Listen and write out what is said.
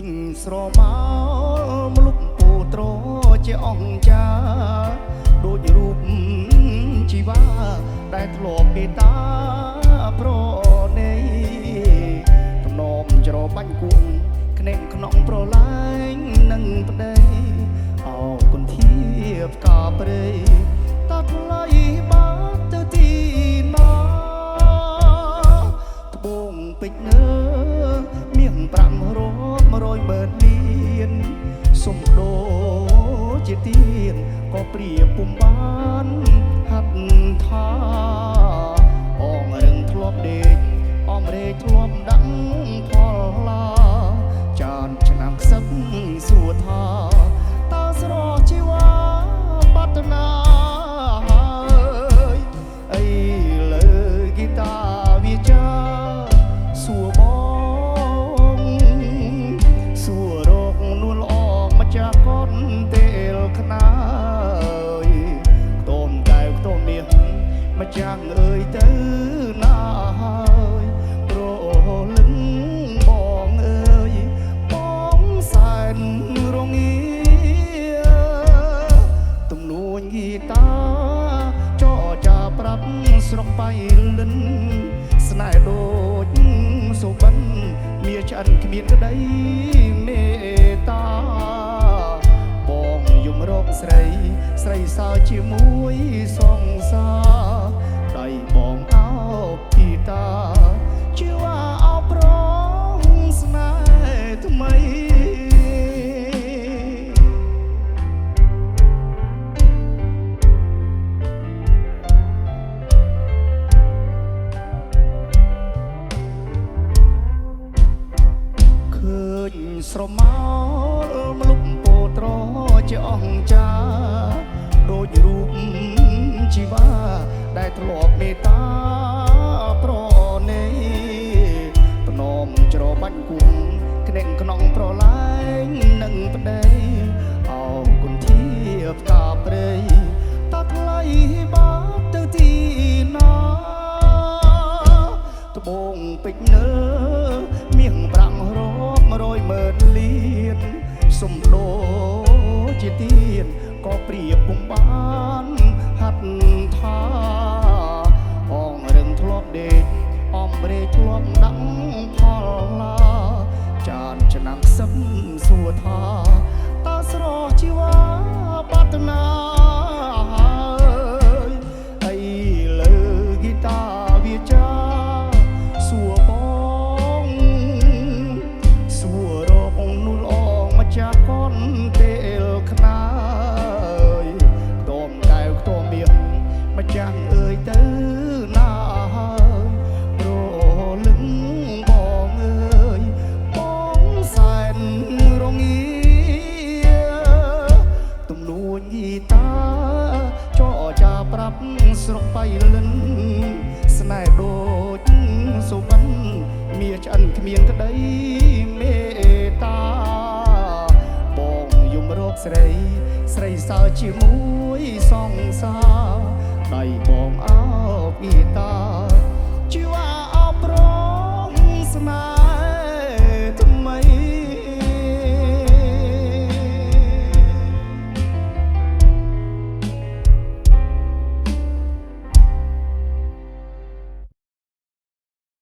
ញស្រមោលមលុបពូត្រជាអង្គចាដូចរូបជីវ៉ាដែលធ្លាប់មេត្តាប្រណីភ្នំច្របាញ់គួងក្នេកក្នុងប្រឡាញ់នឹងប្តីអោគុនធៀបកាព្រៃតាត់ឡៃបាត់ទៅទីណាត្បូងពេជ្រនៅមាស500ម៉ឺនលានសុំដូរជាទៀនក៏ព្រៀបពុំបានហាត់ថាអងរឹងធ្លាប់ដេកអមរេធ្លាប់ដាក់ផលឡាចានឆ្នាំខ្សឹបសួរថាតើស្រស់ជីវ៉ាបាត់ណាហើយអីលើហ្គីតាវាចាសួរបងសួររកនួនល្អមកចាកូនទេលខ្នើយខ្ទមកែវខ្ទមមាសមកចាំងអើយទៅណាហើយប្រលឹងបងអើយបងសែនរងាទំនួញហ្គីតាចោចាប្រាប់ស្រុកបៃលិនស្នេហ៍ដូចសុបិនមាឆ្អិនគ្មានក្តីមេត្តាបងយំរកស្រីស្រីសើជាមួយសង្សារដៃបងអោបគីតាជាว่าអោបប្រងស្នេហ៍ថ្មីឃើញស្រមោលមលុបពោត្រជាអង្គចាដូចរូបជីវ៉ាដែលធ្លាប់មេត្តាប្រណីភ្នំច្របាញ់គួងក្នេកក្នុងប្រឡាយនឹងប្តីអោគុនធៀបកាព្រៃតាថ្លៃបាត់ទៅទីណាត្បូងពេជ្រនៅមាស500ម៉ឺនលានសុំដូរជាទៀនក៏ព្រៀបពុំបានហាត់ថាអងរឹងធ្លាប់ដេកអំរេធ្លាប់ដាក់ផលឡាចានឆ្នាំខ្សឹបសួរថាតើស្រស់ជីវ៉ាបាត់ណាហើយអីលើហ្គីតាវាចាសួរបងសួររកនួនល្អមកចាកូនទេលខ្នើយខ្ទមកែវខ្ទមមាសមកចាំងអើយទៅណាហើយប្រលឹងបងអើយបងសែនរងាទំនួញហ្គីតាចោចាប្រាប់ស្រុកបៃលិនស្នេហ៍ដូចសុបិនមាឆ្អិនគ្មានក្តីមេត្តាបងយំរកស្រីស្រីសើជាមួយសង្សារដៃបងអោបហ្គីតា